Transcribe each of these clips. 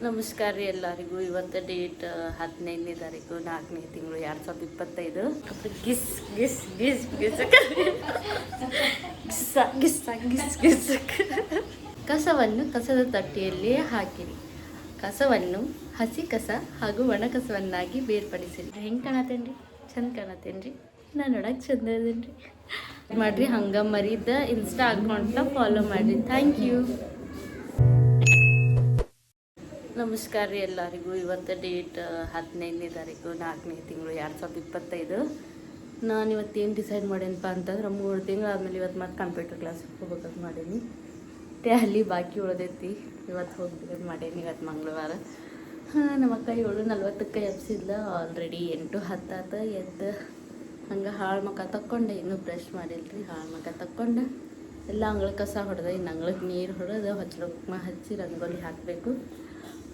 ನಮಸ್ಕಾರ ರೀ ಎಲ್ಲರಿಗೂ. ಇವತ್ತು ಡೇಟ್ 15ನೇ ತಾರೀಕು 4ನೇ ತಿಂಗಳು 2025. ಗಿಸ್ ಗಿಸ್ ಗಿಸ್ ಗಿಸ್ ಗಿಸ್ ಗಿಸ್ ಗಿಸ್ ಕಸವನ್ನು ಕಸದ ತೊಟ್ಟಿಯಲ್ಲಿ ಹಾಕಿರಿ. ಕಸವನ್ನು ಹಸಿ ಕಸ ಹಾಗೂ ಒಣ ಕಸವನ್ನಾಗಿ ಬೇರ್ಪಡಿಸಿರಿ. ಹೆಂಗೆ ಕಾಣತ್ತೇನ್ರಿ? ಚಂದ ಕಾಣತ್ತೇನ್ರಿ? ನಾನು ನೋಡಕ್ಕೆ ಚಂದ ಅದೇನ್ರಿ? ಮಾಡಿರಿ. ಹಂಗೆ ಮರಿದ ಇನ್ಸ್ಟಾ ಅಕೌಂಟ್ನ ಫಾಲೋ ಮಾಡಿರಿ. Thank you. ನಮಸ್ಕಾರ ರೀ ಎಲ್ಲರಿಗೂ. ಇವತ್ತು ಡೇಟ್ 15ನೇ ತಾರೀಕು 4ನೇ ತಿಂಗಳು 2025. ನಾನು ಇವತ್ತೇನು ಡಿಸೈಡ್ ಮಾಡೇನಪ್ಪ ಅಂತಂದ್ರೆ 3 ತಿಂಗಳಾದ್ಮೇಲೆ ಇವತ್ತು ಮತ್ತೆ ಕಂಪ್ಯೂಟರ್ ಕ್ಲಾಸಿಗೆ ಹೋಗ್ಬೇಕಂತ ಮಾಡೀನಿ. ಅಲ್ಲಿ ಬಾಕಿ ಉಳ್ದೈತಿ, ಇವತ್ತು ಹೋಗ್ಬೇಕಂತ ಮಾಡೀನಿ. ಇವತ್ತು ಮಂಗಳವಾರ. ನಮ್ಮ ಅಕ್ಕ 7:40ಕ್ಕೆ ಎಬ್ಸಿದ್ಲ. ಆಲ್ರೆಡಿ 8:10 ಆತ. ಎದ್ದು ಹಂಗೆ ಹಾಳು ಮಕ್ಕ ತಕ್ಕೊಂಡೆ. ಇನ್ನೂ ಬ್ರಷ್ ಮಾಡಿಲ್ರಿ. ಹಾಳು ಮಕ್ಕ ತಕ್ಕೊಂಡು ಎಲ್ಲ ಅಂಗಳ ಕಸ ಹೊಡೆದ, ಇನ್ನು ಅಂಗಳಕ್ಕೆ ನೀರು ಹೊಡೆದು ಕುಂಕುಮ ಹಚ್ಚಿ ರಂಗೋಲಿ ಹಾಕಬೇಕು.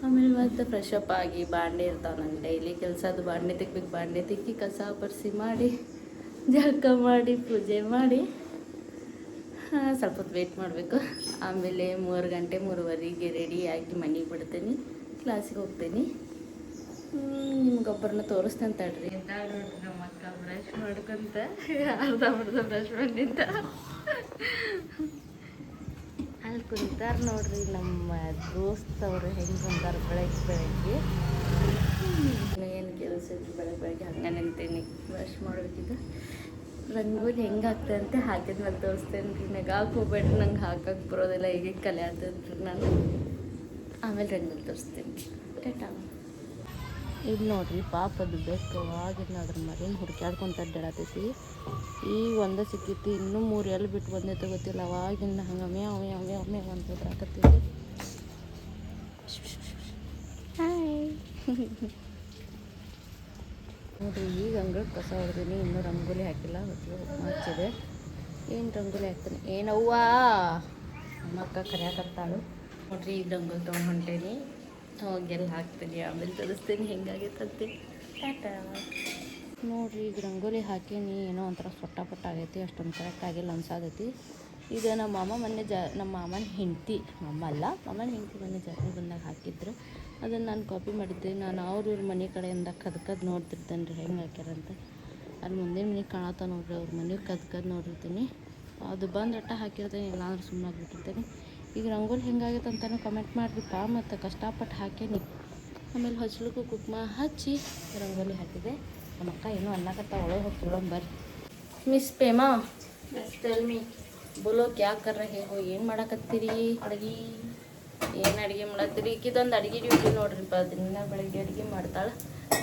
ಆಮೇಲೆ ಮತ್ತೆ ಫ್ರೆಶ್ ಅಪ್ ಆಗಿ ಬಾಂಡೆ ಇರ್ತಾವೆ ನಂಗೆ ಡೈಲಿ ಕೆಲಸದ್ದು. ಬಾಂಡೆ ತಿಕ್ಬೇಕು. ಬಾಂಡೆ ತಿಕ್ಕಿ ಕಸ ಪರಿಸಿ ಮಾಡಿ ಜಳಕ ಮಾಡಿ ಪೂಜೆ ಮಾಡಿ ಸ್ವಲ್ಪ ಹೊತ್ತು ವೇಟ್ ಮಾಡಬೇಕು. ಆಮೇಲೆ 3 ಗಂಟೆ 3:15ಗೆ ರೆಡಿಯಾಗಿ ಮನೆಗೆ ಬಿಡ್ತೀನಿ. ಕ್ಲಾಸಿಗೆ ಹೋಗ್ತೀನಿ. ನಿಮ್ಗೊಬ್ಬರನ್ನ ತೋರಿಸ್ತೇನೆ ತಡ್ರಿ. ಅಂತ ನೋಡ್ರಿ ನಮ್ಮ ಅಕ್ಕ ಬ್ರಷ್ ಮಾಡ್ಕೊಂತ ಅರ್ಧ ಬ್ರಷ್ ಮಾಡಿಂತ ಅಲ್ಲಿ ಕುಂತಾರೆ ನೋಡ್ರಿ. ನಮ್ಮ ದೋಸ್ತವ್ರು ಹೆಂಗೆ ಕುಂತಾರೆ ಬೆಳಗ್ಗೆ ಏನು ಕೆಲಸ ಇತ್ತು ಬೆಳಗ್ಗೆ ಹಂಗೆ ನಿಂತೀನಿ. ಬ್ರಷ್ ಮಾಡಬೇಕಿದ್ದು. ರಂಗೋಲಿ ಹೆಂಗೆ ಆಗ್ತದೆ ಅಂತ ಹಾಕಿದ್ಮೇಲೆ ತೋರಿಸ್ತೇನೆ ರೀ. ನಗಾಕೆ ಹೋಗ್ಬೇಡ್ರಿ, ನಂಗೆ ಹಾಕಕ್ಕೆ ಬರೋದಿಲ್ಲ. ಈಗ ಕಲಿಯಾತದ್ರಿ ನಾನು. ಆಮೇಲೆ ರಂಗೋಲಿ ತೋರಿಸ್ತೀನಿ. ಟಾಟಾ. ಇದು ನೋಡ್ರಿ ಪಾಪದು ಬೇಕು. ಆಗಿನ ಅದ್ರ ಮರಿನ ಹುಡುಕ್ಯಾಡ್ಕೊಂತ ಅಡ್ಡಾಡತೈತಿ. ಈಗ ಒಂದು ಸಿಕ್ಕಿತ್ತು, ಇನ್ನೂ 3 ಎಲ್ಲಿ ಬಿಟ್ಟು ಬಂದೈತೆ ಗೊತ್ತಿಲ್ಲ. ಅವಾಗಿಂದ ಹಂಗೆ ಅವೇ ಅಂತ ಹೋಗ್ರಾಕತ್ತೀವಿ. ಹಾಯ್ ನೋಡಿರಿ, ಈಗ ಅಂಗಡಿ ಕಸ ಹೊಡೆದೀನಿ. ಇನ್ನೂ ರಂಗೋಲಿ ಹಾಕಿಲ್ಲ. ಹಚ್ಚಿದೆ. ಏನು ರಂಗೋಲಿ ಹಾಕ್ತೀನಿ? ಏನವ್ವ ನಮ್ಮ ಅಕ್ಕ ಕರೆಯಾಕತ್ತಾಳು ನೋಡ್ರಿ. ಈಗ ರಂಗೋಲಿ ತೊಗೊಂಡು ಹೊಂಟೇನಿ. ಹೋಗೆಲ್ಲ ಹಾಕ್ತೀನಿ. ಆಮೇಲೆ ತೋರಿಸ್ತೀನಿ ಹೆಂಗಾಗೈತಂತೆ. ಟಾಟಾ. ನೋಡಿರಿ, ಈಗ ರಂಗೋಲಿ ಹಾಕೀನಿ. ಏನೋ ಒಂಥರ ಸೊಟ್ಟ ಆಗೈತಿ. ಅಷ್ಟೊಂದು ಕರೆಕ್ಟ್ ಆಗಿಲ್ಲ ಅನ್ಸಾದೈತಿ. ಇದು ನಮ್ಮ ಮಾಮನ ಹೆಂಡತಿ, ಅಮ್ಮ ಅಲ್ಲ, ಮಾಮನ ಹೆಂಡತಿ ಮೊನ್ನೆ ಜಾತ್ರೆ ಬಂದಾಗ ಹಾಕಿದ್ರು. ಅದನ್ನು ನಾನು ಕಾಪಿ ಮಾಡಿದ್ದೆ. ನಾನು ಅವ್ರ ಮನೆ ಕಡೆಯಿಂದ ಕದ್ಕದ್ದು ನೋಡ್ತಿರ್ತೇನೆ ರೀ ಹೆಂಗೆ ಹಾಕ್ಯಾರಂತ. ಅಲ್ಲಿ ಮುಂದಿನ ಮನೆಗೆ ಕಾಣತ್ತ ನೋಡ್ರಿ. ಅವ್ರ ಮನೆಗೆ ಕದ್ಕದ್ದು ನೋಡಿರ್ತೀನಿ. ಅದು ಬಂದು ಅಟ್ಟ ಹಾಕಿರ್ತೇನೆ, ಇಲ್ಲಾಂದ್ರೆ ಸುಮ್ಮನೆ ಆಗಿಬಿಟ್ಟಿರ್ತೇನೆ. ಈಗ ರಂಗೋಲಿ ಹೆಂಗಾಗೈತೆ ಅಂತಲೂ ಕಮೆಂಟ್ ಮಾಡಿರಿಪ್ಪ. ಮತ್ತು ಕಷ್ಟಪಟ್ಟು ಹಾಕೇನಿ. ಆಮೇಲೆ ಹಚ್ಚಲಿಕ್ಕೂ ಕುಂಕುಮ ಹಚ್ಚಿ ರಂಗೋಲಿ ಹಾಕಿದೆ. ನಮ್ಮ ಅಕ್ಕ ಏನೋ ಅನ್ನಕತ್ತ, ಒಳಗೆ ಹೋಗಿ ಬರ್ರಿ. ಮಿಸ್ ಪೇಮಾ ಟೆಲ್ ಮೀ, ಬೋಲೋ ಕ್ಯಾ ಕರ್ ರಹೆ ಹೋ? ಏನು ಮಾಡಕತ್ತೀರಿ? ಏನು ಅಡುಗೆ ಮಾಡತ್ತೀರಿ? ಈಕಿದೊಂದು ಅಡುಗೆ ಡ್ಯೂಟಿ ನೋಡ್ರಿಪ್ಪ. ದಿನ ಬೆಳಗ್ಗೆ ಅಡುಗೆ ಮಾಡ್ತಾಳೆ.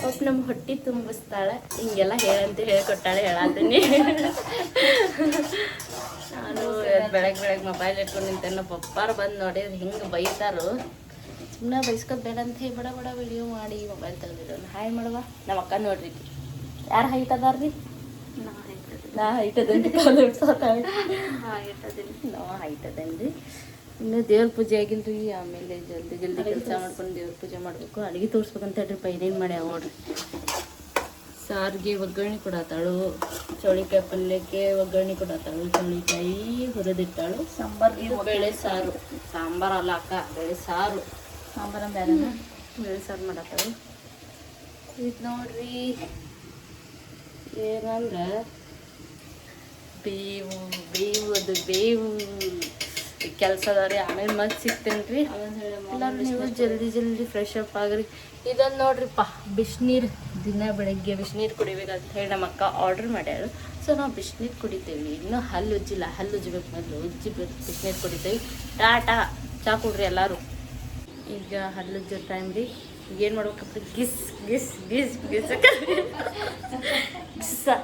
ಪಾಪ ನಮ್ಮ ಹೊಟ್ಟೆ ತುಂಬಿಸ್ತಾಳೆ. ಹಿಂಗೆಲ್ಲ ಹೇಳಂತ ಹೇಳ್ಕೊಟ್ಟಾಳೆ. ಹೇಳತ್ತೀನಿ. ನಾನು ಬೆಳಗ್ಗೆ ಮೊಬೈಲ್ ಇಟ್ಕೊಂಡು ನಿಂತೇನೆ. ನಮ್ಮ ಪಪ್ಪಾರು ಬಂದು ನೋಡಿ ಹಿಂಗೆ ಬೈತಾರೋ. ಸುಮ್ಮನೆ ಬೈಸ್ಕೊತ ಬೇಡ ಅಂತ ಹೇಳಿ ಬಡ ವಿಡಿಯೋ ಮಾಡಿ ಮೊಬೈಲ್ ತೆಗೆದಿರೋನು. ಹಾಯ್ ಮಾಡುವ. ನಮ್ಮ ಅಕ್ಕ ನೋಡ್ರಿ. ಯಾರು ಹೈಟ್ ಅದಾರ್ರಿ? ನಾ ಹೈಟ್ ಅದೇನ್ರಿ. ನಾವು ಹೈಟ್ ಅದೇನ್ರಿ. ಇನ್ನು ದೇವ್ರ ಪೂಜೆ ಆಗಿಲ್ರಿ. ಆಮೇಲೆ ಜಲ್ದಿ ಕೆಲಸ ಮಾಡ್ಕೊಂಡು ದೇವ್ರ ಪೂಜೆ ಮಾಡಬೇಕು. ಅಡುಗೆ ತೋರಿಸ್ಬೇಕಂತ ಹೇಳ್ರಿ. ಏನೇನು ಮಾಡ್ಯಾವ ನೋಡ್ರಿ. ಸಾರಿಗೆ ಒಗ್ಗರಣೆ ಕೊಡತ್ತಾಳು. ಚೌಳಿಕಾಯಿ ಪಲ್ಯಕ್ಕೆ ಒಗ್ಗರಣೆ ಕೊಡತ್ತಾಳು. ಚೌಳಿಕಾಯಿ ಹುರಿದಿಟ್ಟಾಳು. ಸಾಂಬಾರ್ಗೆ ಬೇಳೆ ಸಾರು. ಸಾಂಬಾರಲ್ಲ ಅಕ್ಕ, ಬೇಳೆ ಸಾರು. ಸಾಂಬಾರ ಬೇರೆ ಬೇಳೆ ಸಾರು ಮಾಡತ್ತಾಳು. ಇದು ನೋಡ್ರಿ ಏನಂದ್ರೆ ಬೇವು ಕೆಲಸದವ್ರಿ. ಆಮೇಲೆ ಮತ್ತೆ ಸಿಗ್ತೇನೆ ರೀ. ಎಲ್ಲರೂ ನೀವು ಜಲ್ದಿ ಫ್ರೆಶ್ ಅಪ್ ಆಗ್ರಿ. ಇದೊಂದು ನೋಡ್ರಿಪ್ಪ, ಬಿಸಿನೀರು. ದಿನ ಬೆಳಗ್ಗೆ ಬಿಸಿನೀರು ಕುಡಿಬೇಕಂತ ಹೇಳಿ ನಮ್ಮ ಅಕ್ಕ ಆರ್ಡ್ರ್ ಮಾಡ್ಯಾಳು. ಸೊ ನಾವು ಬಿಸಿನೀರು ಕುಡಿತೇವೆ. ಇನ್ನೂ ಹಲ್ಲು ಉಜ್ಜಿಲ್ಲ. ಹಲ್ಲು ಉಜ್ಜಬೇಕು. ಮೊದಲು ಉಜ್ಜಿ ಬಿಸಿನೀರು ಕುಡಿತೇವೆ. ಟಾಟಾ. ಚಾ ಕುಡ್ರಿ ಎಲ್ಲರೂ. ಈಗ ಹಲ್ಲು ಉಜ್ಜೋ ಟೈಮ್ ರೀ. ಈಗ ಏನು ಮಾಡ್ಬೇಕಪ್ಪ? ಗಿಸ್ ಗಿಸ್ ಗಿಸ್ ಗಿಸ್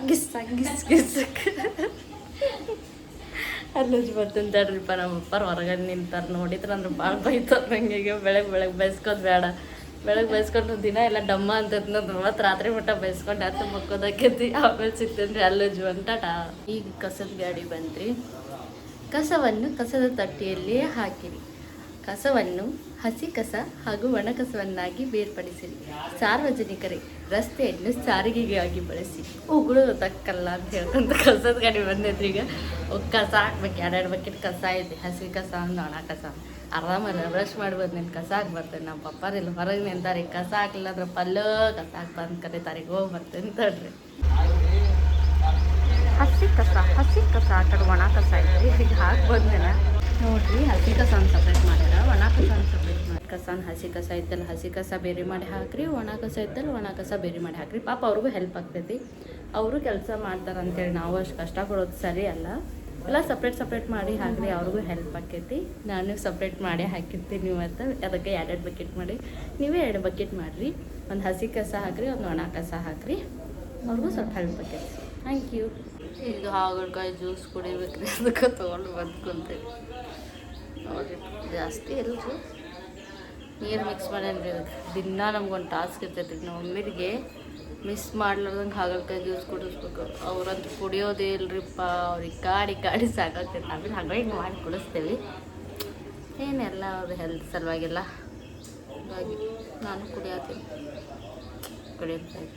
ಗಿಸ್ ಗಿಸ್ ಗಿಸ್ ಹಲ್ಲು ಉಜ್ಜಿ ಬರ್ತಂತ ತಡ್ರಿಪ್ಪ. ನಮ್ಮ ಅಪ್ಪಾರು ಹೊರಗಡೆ ನಿಂತಾರೆ. ನೋಡಿದ್ರೆ ಅಂದ್ರೆ ಭಾಳ ಬೈತಾರೆ ನಂಗೆ. ಈಗ ಬೆಳಗ್ಗೆ ಬೈಸ್ಕೋದು ಬೇಡ. ಬೆಳಗ್ಗೆ ಬೈಸ್ಕೊಂಡ್ರೆ ದಿನ ಎಲ್ಲ ಡಮ್ಮ ಅಂತದ್ ಮತ್ತು ರಾತ್ರಿ ಮಟ್ಟ ಬೈಸ್ಕೊಂಡು ಹತ್ತು ಮಕ್ಕೋದಾಕೈತಿ. ಆಮೇಲೆ ಸಿಗ್ತೇನೆ ರೀ ಹಲ್ಲು ಉಜ್ಜು ಅಂತ. ಈಗ ಕಸದ ಗಾಡಿ ಬಂದ್ರಿ. ಕಸವನ್ನು ಕಸದ ತೊಟ್ಟಿಯಲ್ಲಿ ಹಾಕಿರಿ. ಕಸವನ್ನು ಹಸಿ ಕಸ ಹಾಗೂ ಒಣ ಕಸವನ್ನಾಗಿ ಬೇರ್ಪಡಿಸಿರಿ. ಸಾರ್ವಜನಿಕರೇ, ರಸ್ತೆಯನ್ನು ಸಾರಿಗೆಗಾಗಿ ಬಳಸಿ. ಉಗುಳು ತಕ್ಕಲ್ಲ ಅಂತ ಹೇಳ್ಕೊಂತ ಕಸದ ಗಾಡಿ ಬಂದೈತ್ರಿ. ಈಗ ಕಸ ಹಾಕ್ಬೇಕು. 2 ಬಕೆಟ್ ಕಸ ಐತಿ. ಹಸಿ ಕಸ ಒಂದು ಒಣ ಕಸ. ಆರಾಮಲ್ಲ ಬ್ರಷ್ ಮಾಡ್ಬೋದು ನೀನು ಕಸ ಹಾಕಿ ಬರ್ತೇನೆ ನಮ್ಮ ಪಪ್ಪಾರಿಲ್ಲ ಹೊರಗೆ ನಿಂತಾರೆ ಕಸ ಹಾಕ್ಲಿಲ್ಲ ಅಂದ್ರೆ ಪಲ್ಲು ಕಸ ಹಾಕಿ ಬಂದು ಕರೀತಾರೆ ಹೋಗಿ ಬರ್ತೇನೆ ತಡ್ರಿ ಹಸಿ ಕಸ ಆ ಕಡೆ ಒಣ ಕಸ ಐತ್ರಿ ಈಗ ಹಾಕಿ ಬಂದೇನ ನೋಡ್ರಿ ಹಸಿ ಕಸನ ಸಪ್ರೇಟ್ ಮಾಡ್ಯಾರ ಒಣ ಕಸನ ಸಪ್ರೇಟ್ ಮಾಡಿ ಕಸನ ಹಸಿ ಕಸ ಇದ್ದಲ್ಲ ಹಸಿ ಕಸ ಬೇರೆ ಮಾಡಿ ಹಾಕ್ರಿ ಒಣ ಕಸ ಇದ್ದಲ್ಲ ಒಣ ಕಸ ಬೇರೆ ಮಾಡಿ ಹಾಕ್ರಿ ಪಾಪ ಅವ್ರಿಗೂ ಹೆಲ್ಪ್ ಆಗ್ತೈತಿ ಅವರು ಕೆಲಸ ಮಾಡ್ತಾರೆ ಅಂತೇಳಿ ನಾವು ಅಷ್ಟು ಕಷ್ಟ ಕೊಡೋದು ಸರಿ ಅಲ್ಲ ಎಲ್ಲ ಸಪ್ರೇಟ್ ಮಾಡಿ ಹಾಕ್ರಿ ಅವ್ರಿಗೂ ಹೆಲ್ಪ್ ಆಕೈತಿ ನಾನು ಸಪ್ರೇಟ್ ಮಾಡಿ ಹಾಕಿರ್ತೀನಿ ಇವತ್ತು ಅದಕ್ಕೆ 2 ಬಕೆಟ್ ಮಾಡಿ ನೀವೇ 2 ಬಕೆಟ್ ಮಾಡಿರಿ ಒಂದು ಹಸಿ ಕಸ ಹಾಕ್ರಿ ಒಂದು ಒಣ ಕಸ ಹಾಕ್ರಿ ಅವ್ರಿಗೂ ಸ್ವಲ್ಪ ಹೆಲ್ಪ್ ಆಕೈತಿ ಥ್ಯಾಂಕ್ ಯು ಇದು ಹಾಗಲಕಾಯಿ ಜ್ಯೂಸ್ ಕುಡಿಬೇಕ್ರಿ ಅದಕ್ಕೆ ತೊಗೊಂಡು ಬಂದ್ಕೊಂತೇವೆ ನೋಡಿರಿ ಜಾಸ್ತಿ ಇಲ್ಲರಿ ನೀರು ಮಿಕ್ಸ್ ಮಾಡೇನ್ರಿ ಅದಕ್ಕೆ ದಿನ ನಮ್ಗೊಂದು ಟಾಸ್ಕ್ ಇರ್ತೈತಿ ನಮ್ಮ ಮಮ್ಮಿಗೆ ಮಿಸ್ ಮಾಡ್ಲಾರ್ದಂಗೆ ಹಾಗಲಕಾಯಿ ಜ್ಯೂಸ್ ಕುಡಿಸ್ಬೇಕು ಅವ್ರಂತೂ ಕುಡಿಯೋದೇ ಇಲ್ರಿಪ್ಪ ಅವ್ರಿಗೆ ಕಾಡಿ ಸಾಕಾಗ್ತೈತೆ ಆಮೇಲೆ ಹಾಗಾಗಿ ಮಾಡಿ ಕುಡಿಸ್ತೇವೆ ಏನೆಲ್ಲ ಅವ್ರ ಹೆಲ್ತ್ ಸಲುವಾಗಿಲ್ಲ ಹಾಗಾಗಿ ನಾನು ಕುಡಿಯತ್ತೀನಿ ಕುಡಿಯೋದು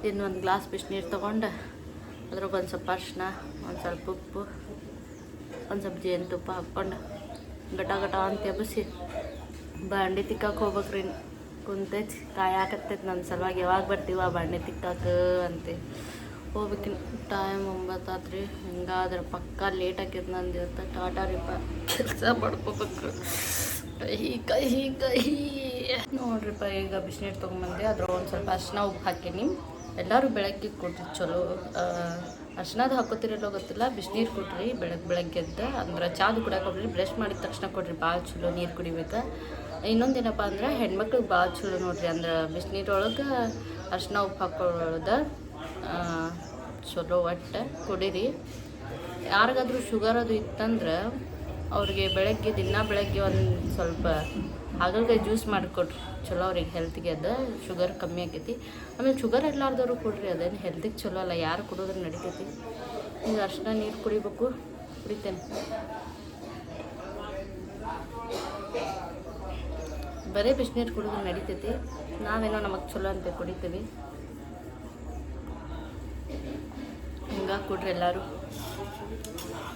ಇನ್ನೊಂದು ಗ್ಲಾಸ್ ಬಿಸಿನೀರು ತೊಗೊಂಡು ಅದ್ರಾಗ ಒಂದು ಸ್ವಲ್ಪ ಅರಿಶಿನ ಒಂದು ಸ್ವಲ್ಪ ಉಪ್ಪು ಒಂದು ಸ್ವಲ್ಪ ಜೇನುತುಪ್ಪ ಹಾಕ್ಕೊಂಡು ಗಟ ಅಂತ ಎಬ್ಬಿಸಿ ಬಾಂಡೆ ತಿಕ್ಕಕ್ಕೆ ಹೋಗ್ಬೇಕ್ರಿ ಕುಂತೈತಿ ಕಾಯಾಕತ್ತೈತಿ ನನ್ನ ಸಲುವಾಗಿ ಯಾವಾಗ ಬರ್ತೀವ ಬಾಂಡೆ ತಿಕ್ಕಾಕ ಅಂತೆ ಹೋಗ್ಬೇಕಿನ್ ಟೈಮ್ 9 ಆತ್ರಿ ಹಿಂಗಾದ್ರೆ ಪಕ್ಕ ಲೇಟ್ ಆಕೈತಿ ನಂದು ಇವತ್ತು ಟಾಟಾ ರೀಪ ಕೆಲಸ ಮಾಡ್ಕೋಬೇಕು ಕಹಿ ನೋಡ್ರಿಪ್ಪ ಈಗ ಬಿಸಿನೀರು ತೊಗೊಂಬಂದೆ ಅದ್ರ ಒಂದು ಸ್ವಲ್ಪ ಅರಿಶಿನ ಉಪ್ಪು ಹಾಕೀನಿ ಎಲ್ಲರೂ ಬೆಳಗ್ಗೆ ಕೊಡ್ರಿ ಚಲೋ ಅರ್ಶಿನದು ಹಾಕೋತಿರಲ್ಲೋ ಗೊತ್ತಿಲ್ಲ ಬಿಸಿನೀರು ಕೊಡ್ರಿ ಬೆಳಗ್ಗೆ ಎದ್ದು ಅಂದ್ರೆ ಚಾದು ಕುಡಿಯೋಕೆ ಹೋಗ್ರಿ ಬ್ರಷ್ ಮಾಡಿದ ತಕ್ಷಣ ಕೊಡ್ರಿ ಭಾಳ ಚಲೋ ನೀರು ಕುಡಿಬೇಕು ಇನ್ನೊಂದೇನಪ್ಪ ಅಂದ್ರೆ ಹೆಣ್ಮಕ್ಳಿಗೆ ಭಾಳ ಚಲೋ ನೋಡ್ರಿ ಅಂದ್ರೆ ಬಿಸಿನೀರೊಳಗೆ ಅರ್ಶಿನ ಉಪ್ಪು ಹಾಕೊಳ್ಳೋದು ಚಲೋ ಒಟ್ಟು ಕುಡೀರಿ ಯಾರಿಗಾದ್ರೂ ಶುಗರ್ ಅದು ಇತ್ತಂದ್ರೆ ಅವ್ರಿಗೆ ದಿನ ಬೆಳಗ್ಗೆ ಒಂದು ಸ್ವಲ್ಪ ಹಾಗಲಕಾಯಿ ಜ್ಯೂಸ್ ಮಾಡಿಕೊಡ್ರಿ ಚಲೋ ಅವ್ರಿಗೆ ಹೆಲ್ತಿಗೆ ಅದು ಶುಗರ್ ಕಮ್ಮಿ ಆಕೈತಿ ಆಮೇಲೆ ಶುಗರ್ ಇರ್ಲಾರ್ದವ್ರು ಕೊಡ್ರಿ ಅದೇನು ಹೆಲ್ತಿಗೆ ಚಲೋ ಅಲ್ಲ ಯಾರು ಕುಡಿದ್ರೆ ನಡಿತೈತಿ ಈಗ ಅರ್ಶಿನ ನೀರು ಕುಡಿಬೇಕು ಕುಡಿತೇನೆ ಬರೀ ಬಿಸಿನೀರು ಕುಡಿದ್ರೆ ನಡಿತೈತಿ ನಾವೇನೋ ನಮಗೆ ಚಲೋ ಅಂತ ಕುಡಿತೀವಿ ಹಿಂಗಾಗಿ ಕೊಡ್ರಿ ಎಲ್ಲರೂ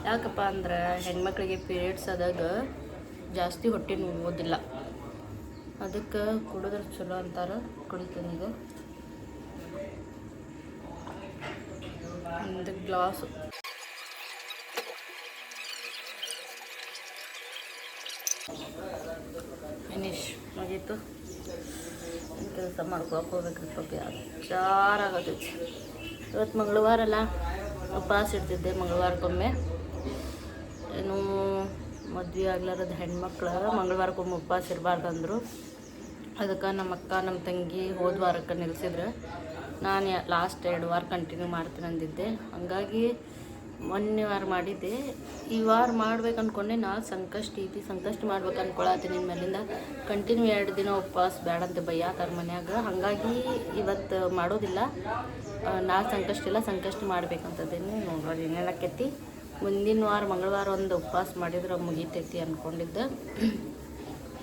ಯಾಕಪ್ಪ ಅಂದ್ರೆ ಹೆಣ್ಮಕ್ಳಿಗೆ ಪೀರಿಯಡ್ಸ್ ಆದಾಗ ಜಾಸ್ತಿ ಹೊಟ್ಟೆ ನೋವುದಿಲ್ಲ ಅದಕ್ಕೆ ಕುಡಿದ್ರೆ ಚಲೋ ಅಂತಾರೆ ಕುಡಿತೀನಿ ಈಗ ಒಂದು ಗ್ಲಾಸು ಫಿನಿಶ್ ಮುಗೀತು ಕೆಲಸ ಮಾಡ್ಕೊಳಕ್ಕೆ ಹೋಗ್ಬೇಕ್ರಿ ಪಾಪಿ ಚಾರಾಗತೈತಿ ಇವತ್ತು ಮಂಗಳವಾರ ಅಲ್ಲ ಉಪವಾಸ ಇಡ್ತಿದ್ದೆ ಮಂಗಳವಾರಕ್ಕೊಮ್ಮೆ ಏನು ಮದುವೆ ಆಗ್ಲಾರದ ಹೆಣ್ಮಕ್ಳು ಮಂಗಳವಾರಕ್ಕೊಮ್ಮೆ ಉಪವಾಸ ಇರಬಾರ್ದು ಅಂದರು ಅದಕ್ಕೆ ನಮ್ಮ ಅಕ್ಕ ನಮ್ಮ ತಂಗಿ ಹೋದ ವಾರಕ್ಕೆ ನಿಲ್ಲಿಸಿದ್ರು ನಾನು ಲಾಸ್ಟ್ 2 ವಾರ ಕಂಟಿನ್ಯೂ ಮಾಡ್ತೀನಿ ಅಂದಿದ್ದೆ ಹಾಗಾಗಿ ಮೊನ್ನೆ ವಾರ ಮಾಡಿದ್ದೆ ಈ ವಾರ ಮಾಡ್ಬೇಕು ಅಂದ್ಕೊಂಡೆ ನಾಳೆ ಸಂಕಷ್ಟಿ ಮಾಡ್ಬೇಕು ಅಂದ್ಕೊಳತ್ತೀನಿ ಮೇಲಿಂದ ಕಂಟಿನ್ಯೂ 2 ದಿನ ಉಪವಾಸ ಬೇಡ ಅಂತ ಬೈಯಾತಾರ ಮನ್ಯಾಗ ಹಾಗಾಗಿ ಇವತ್ತು ಮಾಡೋದಿಲ್ಲ ನಾಳೆ ಸಂಕಷ್ಟಿ ಮಾಡ್ಬೇಕಂತದೇನು ನೋಡ್ರಿ ಏನೇನಕ್ಕೈತಿ ಮುಂದಿನ ವಾರ ಮಂಗಳವಾರ ಒಂದು ಉಪವಾಸ ಮಾಡಿದ್ರೆ ಮುಗಿತೈತಿ ಅಂದ್ಕೊಂಡಿದ್ದೆ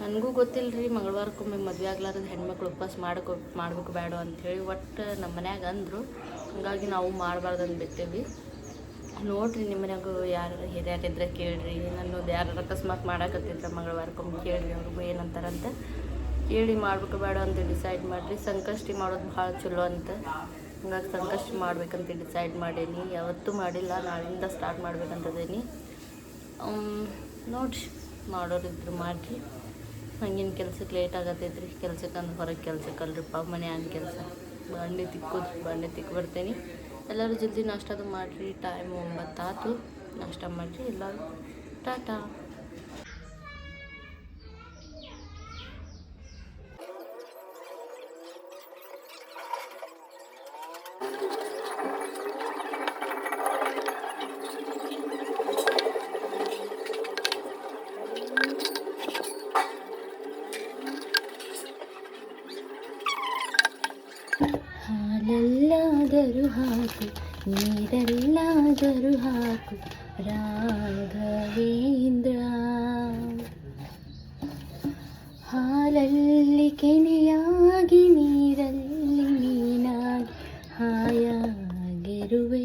ನನಗೂ ಗೊತ್ತಿಲ್ಲ ರೀ ಮಂಗಳವಾರಕ್ಕೊಮ್ಮೆ ಮದುವೆ ಆಗ್ಲಾರದ ಹೆಣ್ಮಕ್ಳು ಉಪವಾಸ ಮಾಡ್ಬೇಕು ಬೇಡ ಅಂಥೇಳಿ ಒಟ್ಟು ನಮ್ಮ ಮನ್ಯಾಗ ಅಂದರು ಹಾಗಾಗಿ ನಾವು ಮಾಡಬಾರ್ದು ಅಂದ್ಬಿಟ್ಟೇವಿ ನೋಡಿರಿ ನಿಮ್ಮ ಮನ್ಯಾಗ ಯಾರು ಹಿರಿಯರಿದ್ರೆ ಕೇಳಿರಿ ನನ್ನದು ಯಾರು ಅಕಸ್ಮಾತ್ ಮಾಡಕತ್ತಿದ್ರೆ ಮಂಗಳವಾರಕ್ಕೊಮ್ಮೆ ಕೇಳಿರಿ ಅವ್ರಿಗೂ ಏನಂತಾರಂತ ಕೇಳಿ ಮಾಡ್ಬೇಕು ಬೇಡ ಅಂತ ಡಿಸೈಡ್ ಮಾಡಿರಿ ಸಂಕಷ್ಟಿ ಮಾಡೋದು ಭಾಳ ಚಲೋ ಅಂತ ಹಂಗಾಗಿ ಸಂಕಷ್ಟಿ ಮಾಡ್ಬೇಕಂತ ಡಿಸೈಡ್ ಮಾಡೀನಿ ಯಾವತ್ತೂ ಮಾಡಿಲ್ಲ ನಾಳಿಂದ ಸ್ಟಾರ್ಟ್ ಮಾಡ್ಬೇಕಂತದೇನಿ ನೋಡಿರಿ ಮಾಡೋರಿದ್ರು ಮಾಡಿರಿ ಹಂಗಿನ ಕೆಲ್ಸಕ್ಕೆ ಲೇಟ್ ಆಗತ್ತೈತ್ರಿ ಕೆಲ್ಸಕ್ಕೆ ಅಂದ್ರೆ ಹೊರಗೆ ಕೆಲ್ಸಕ್ಕಲ್ರಿಪ್ಪ ಮನ್ಯಾಗ ಕೆಲಸ ಬಾಂಡೆ ತಿಕ್ಕಿ ಬರ್ತೇನೆ ಎಲ್ಲರೂ ಜಲ್ದಿ ನಾಷ್ಟದು ಮಾಡಿರಿ ಟೈಮ್ 9 ಆಯ್ತು ನಾಷ್ಟ ಮಾಡಿರಿ ಎಲ್ಲರೂ ಟಾಟಾ ಹಾಲೆಲ್ಲಾದರೂ ಹಾಕು ನೀರೆಲ್ಲಾದರೂ ಹಾಕು ರಾಘವೇಂದ್ರ ಹಾಲಲ್ಲಿ ಕೆನೆಯಾಗಿ ನೀರಲ್ಲಿ ಮೀನಾಗಿ ಹಾಯಾಗಿರುವೆ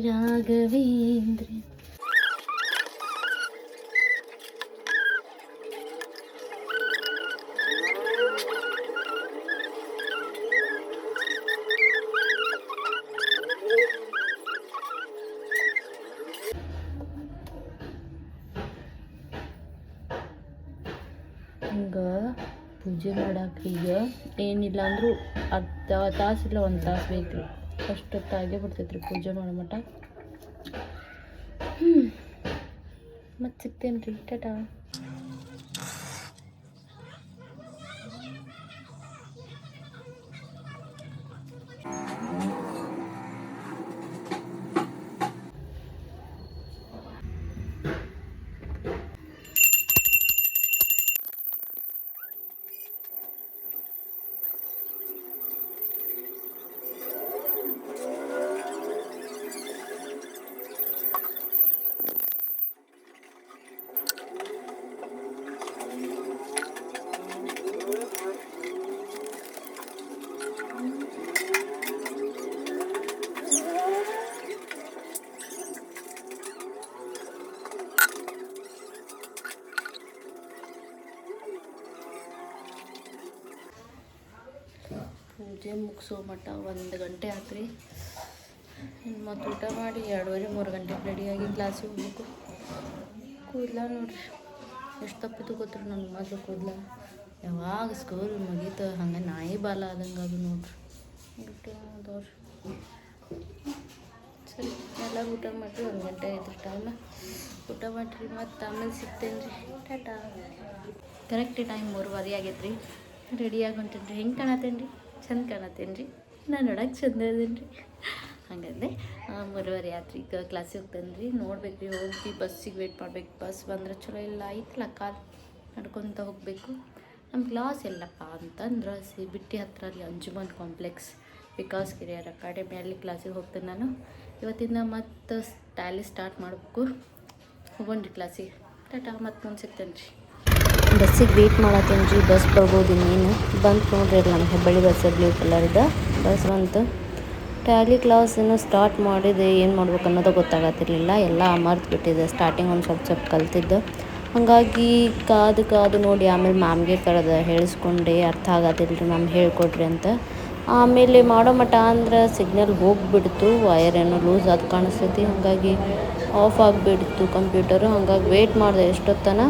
ರಾಘವೇಂದ್ರ. ಹಿಂಗೆ ಪೂಜೆ ಮಾಡಾಕ್ರಿ ಈಗ ಏನಿಲ್ಲ ಅಂದರೂ ಅರ್ಧ ತಾಸಿಲ್ಲ 1 ತಾಸು ಬೇಕು ರೀ. ಅಷ್ಟೊತ್ತಾಗೆ ಬಿಡ್ತೈತ್ರಿ ಪೂಜೆ ಮಾಡೋ ಮಟ. ಮತ್ತೆ ಸಿಗ್ತೇನೆ ರೀ. ಟಾಟಾ. ಪೂಜೆ ಮುಗಿಸೋ ಮಟ್ಟ 1 ಗಂಟೆ ಆತ್ರಿ. ಇನ್ನು ಮತ್ತು ಊಟ ಮಾಡಿ 2:30-3 ಗಂಟೆಗೆ ರೆಡಿಯಾಗಿ ಕ್ಲಾಸಿಗೆ ಹೋಗ್ಬೇಕು. ಕೂದಲ ನೋಡ್ರಿ ಎಷ್ಟು ತಪ್ಪಿತು ಗೊತ್ತ್ರಿ ನನ್ನ ಮೊದಲು ಕೂದಲ. ಯಾವಾಗ ಸ್ಕೂಲ್ ಮುಗೀತು ಹಂಗೆ ನಾಯಿ ಬಾಲ ಆದಂಗೆ ಅದು ನೋಡ್ರಿ. ಬಿಟ್ಟು ಅದವ್ರಿ ಸರಿ ಎಲ್ಲರೂ ಊಟ ಮಾಡಿರಿ. 1 ಗಂಟೆ ಐತ್ರಿ ಟೈಮ್. ಊಟ ಮಾಡಿರಿ ಮತ್ತು ಆಮೇಲೆ ಸಿಗ್ತೇನೆ ರೀ. ಟಾಟಾ. ಕರೆಕ್ಟ್ ಟೈಮ್ 3:15 ಆಗೈತೆ ರೀ. ರೆಡಿಯಾಗಿ ಹೊಂಟೇನಿ ರೀ. ಹೆಂಗೆ ಕಾಣತ್ತೇನೆ ರೀ? ಚಂದ ಕಾಣತ್ತೇನೆ ರೀ. ನಾನು ನೋಡೋಕೆ ಚಂದ ಇದೇನೆ ರೀ. ಹಂಗಂದೆ 3:15 ಆತ್ರಿ. ಈಗ ಕ್ಲಾಸಿಗೆ ಹೋಗ್ತೇನೆ ರೀ. ನೋಡ್ಬೇಕು ರೀ, ಹೋಗಿ ಬಸ್ಸಿಗೆ ವೇಟ್ ಮಾಡ್ಬೇಕು. ಬಸ್ ಬಂದ್ರೆ ಚಲೋ ಇಲ್ಲ ಐತಲ್ಲ ಕಾಲ್ ನಡ್ಕೊತ ಹೋಗಬೇಕು. ನಮ್ಮ ಕ್ಲಾಸ್ ಎಲ್ಲಪ್ಪ ಅಂತಂದ್ರೆ CBT ಹತ್ರ ಅಲ್ಲಿ ಅಂಜುಮನ್ ಕಾಂಪ್ಲೆಕ್ಸ್ ವಿಕಾಸ್ ಕಿರಿಯರ್ ಅಕಾಡೆಮಿಯಲ್ಲಿ ಕ್ಲಾಸಿಗೆ ಹೋಗ್ತೇನೆ ನಾನು. ಇವತ್ತಿಂದ ಮತ್ತು ಟ್ಯಾಲಿ ಸ್ಟಾರ್ಟ್ ಮಾಡಬೇಕು. ಹೋಗೋಣ್ರಿ ಕ್ಲಾಸಿಗೆ. ಟಾಟಾ. ಮತ್ತೆ ಮುಂದೆ ಸಿಗ್ತೇನೆ ರೀ. ಬಸ್ಸಿಗೆ ವೇಟ್ ಮಾಡತ್ತೇನೆ ರೀ. ಬಸ್ ಬರ್ಬೋದು ಇನ್ನೇನು. ಬಂತು ನೋಡ್ರಿ ನಮ್ಮ ಹೆಬ್ಬಳ್ಳಿ ಬಸ್ ಬ್ಲೂ ಕಲರ್ದು ಬಸ್ ಬಂತು. ಟ್ಯಾಲಿ ಕ್ಲಾಸ್ ಇನ್ನೂ ಸ್ಟಾರ್ಟ್ ಮಾಡಿದೆ. ಏನು ಮಾಡ್ಬೇಕು ಅನ್ನೋದು ಗೊತ್ತಾಗತ್ತಿರಲಿಲ್ಲ. ಎಲ್ಲ ಮರ್ತು ಬಿಟ್ಟಿದೆ. ಸ್ಟಾರ್ಟಿಂಗ್ ಒಂದು ಸ್ವಲ್ಪ ಕಲ್ತಿದ್ದು. ಹಾಗಾಗಿ ಕಾದು ನೋಡಿ ಆಮೇಲೆ ಮ್ಯಾಮ್ಗೆ ಕರೆದ ಹೇಳಿಸ್ಕೊಂಡೆ. ಅರ್ಥ ಆಗತ್ತಿಲ್ಲ ರೀ ಮ್ಯಾಮ್ ಹೇಳ್ಕೊಡ್ರಿ ಅಂತ. ಆಮೇಲೆ ಮಾಡೋ ಮಟ್ಟ ಅಂದ್ರೆ ಸಿಗ್ನಲ್ ಹೋಗಿಬಿಡ್ತು. ವಯರ್ ಏನೋ ಲೂಸ್ ಅದು ಕಾಣಿಸ್ತೈತಿ. ಹಾಗಾಗಿ ಆಫ್ ಆಗಿಬಿಡ್ತು ಕಂಪ್ಯೂಟರು. ಹಾಗಾಗಿ ವೇಟ್ ಮಾಡಿದೆ ಎಷ್ಟೊತ್ತನ.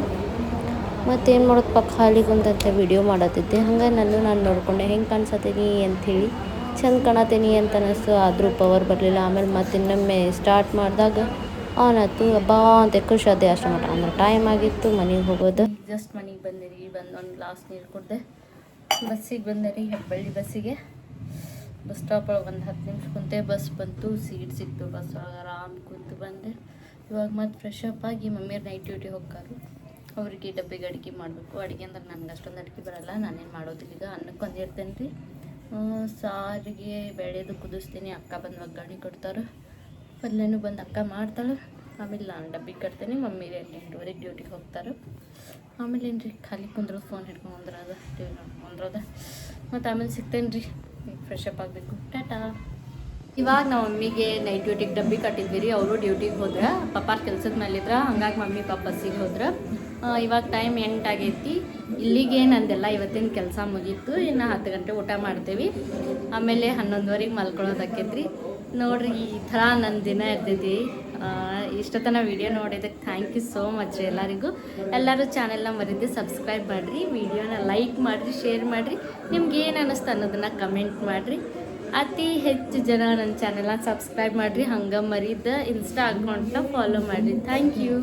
ಮತ್ತೇನು ಮಾಡೋದಪ್ಪ ಖಾಲಿಗೆ ಕುಂತಂತೆ ವಿಡಿಯೋ ಮಾಡತ್ತಿದ್ದೆ. ಹಂಗೆ ನಾನು ನೋಡಿಕೊಂಡೆ ಹೆಂಗೆ ಕಾಣಿಸತ್ತೀನಿ ಅಂಥೇಳಿ. ಚೆಂದ ಕಾಣತ್ತೀನಿ ಅಂತ ಅನ್ನಿಸ್ತು. ಆದರೂ ಪವರ್ ಬರಲಿಲ್ಲ. ಆಮೇಲೆ ಮತ್ತೆ ಇನ್ನೊಮ್ಮೆ ಸ್ಟಾರ್ಟ್ ಮಾಡಿದಾಗ ಆನ್ ಆಯ್ತು. ಹಬ್ಬಾ ಅಂತ ಖುಷಿ ಅದೇ ಅಷ್ಟು ಮಟ್ಟ. ಅಂದ್ರೆ ಟೈಮ್ ಆಗಿತ್ತು ಮನೆಗೆ ಹೋಗೋದು. ಜಸ್ಟ್ ಮನೆಗೆ ಬಂದೆ ರೀ. ಬಂದು ಒಂದು ಗ್ಲಾಸ್ ನೀರು ಕುಡ್ದೆ ಬಸ್ಸಿಗೆ ಬಂದೆ ರೀ. ಹೆಬ್ಬಳ್ಳಿ ಬಸ್ಸಿಗೆ. ಬಸ್ ಸ್ಟಾಪ್ ಒಳಗೆ ಒಂದು 10 ನಿಮಿಷ ಕುಂತೆ. ಬಸ್ ಬಂತು, ಸೀಟ್ ಸಿಕ್ತು. ಬಸ್ ಒಳಗೆ ಆರಾಮ್ ಕುಂತು ಬಂದೆ. ಇವಾಗ ಮತ್ತೆ ಫ್ರೆಶ್ ಅಪ್ ಆಗಿ ಮಮ್ಮಿಯವ್ರು ನೈಟ್ ಡ್ಯೂಟಿ ಹೋಗ್ತಾರೆ. ಅವ್ರಿಗೆ ಡಬ್ಬಿಗೆ ಅಡುಗೆ ಮಾಡಬೇಕು. ಅಡುಗೆ ಅಂದ್ರೆ ನನಗೆ ಅಷ್ಟೊಂದು ಅಡುಗೆ ಬರೋಲ್ಲ. ನಾನೇನು ಮಾಡೋದಿಲ್ಲ. ಈಗ ಅನ್ನಕ್ಕೆ ಒಂದಿರ್ತೇನೆ ರೀ. ಸಾರಿಗೆ ಬೇಳೆದು ಕುದಿಸ್ತೀನಿ. ಅಕ್ಕ ಬಂದು ಒಗ್ಗರಣೆ ಕೊಡ್ತಾರೆ. ಪಲ್ಯನೂ ಬಂದು ಅಕ್ಕ ಮಾಡ್ತಾಳೆ. ಆಮೇಲೆ ನಾನು ಡಬ್ಬಿಗೆ ಕಟ್ತೇನೆ. ಮಮ್ಮಿ 8:30 ಡ್ಯೂಟಿಗೆ ಹೋಗ್ತಾರೆ. ಆಮೇಲೆ ಏನು ರೀ ಖಾಲಿ ಕುಂದ್ರೋದು, ಫೋನ್ ಹಿಡ್ಕೊಂಡು ಕುಂದ್ರದ, ಟಿವಿ ನೋಡ್ಕೊಂಡ್ರದ. ಮತ್ತು ಆಮೇಲೆ ಸಿಗ್ತೇನೆ ರೀ. ಫ್ರೆಶ್ ಅಪ್ ಆಗಬೇಕು. ಟಾಟಾ. ಇವಾಗ ನಾವು ಮಮ್ಮಿಗೆ ನೈಟ್ ಡ್ಯೂಟಿಗೆ ಡಬ್ಬಿ ಕಟ್ಟಿದ್ವಿ ರೀ. ಅವರು ಡ್ಯೂಟಿಗೆ ಹೋದ್ರೆ, ಪಪ್ಪ ಕೆಲಸದ ಮೇಲಿದ್ರೆ. ಹಂಗಾಗಿ ಮಮ್ಮಿ ಪಾಪ ಬಸ್ಸಿಗೆ ಹೋದ್ರೆ. ಇವಾಗ ಟೈಮ್ 8 ಆಗೈತಿ. ಇಲ್ಲಿಗೆ ನಂದೆಲ್ಲ ಇವತ್ತಿನ ಕೆಲಸ ಮುಗೀತು. ಇನ್ನು 10 ಗಂಟೆ ಊಟ ಮಾಡ್ತೇವೆ. ಆಮೇಲೆ 11:15 ಮಲ್ಕೊಳ್ಳೋದಾಕೈತ್ರಿ. ನೋಡಿರಿ ಈ ಥರ ನನ್ನ ದಿನ ಇರ್ತೈತಿ. ಇಷ್ಟೊತ್ತನ ವಿಡಿಯೋ ನೋಡಿದ್ದಕ್ಕೆ ಥ್ಯಾಂಕ್ ಯು ಸೋ ಮಚ್ ಎಲ್ಲರಿಗೂ. ಎಲ್ಲರೂ ಚಾನೆಲ್ನ ಮರೀದೆ ಸಬ್ಸ್ಕ್ರೈಬ್ ಮಾಡಿರಿ. ವಿಡಿಯೋನ ಲೈಕ್ ಮಾಡಿರಿ, ಶೇರ್ ಮಾಡಿರಿ. ನಿಮ್ಗೆ ಏನು ಅನ್ನಿಸ್ತು ಅನ್ನೋದನ್ನು ಕಮೆಂಟ್ ಮಾಡಿರಿ. ಅತಿ ಹೆಚ್ಚು ಜನ ನನ್ನ ಚಾನೆಲ್ನ ಸಬ್ಸ್ಕ್ರೈಬ್ ಮಾಡಿರಿ. ಹಂಗೆ ಮರೀದ ಇನ್ಸ್ಟಾ ಅಕೌಂಟ್ನ ಫಾಲೋ ಮಾಡಿರಿ. Thank you.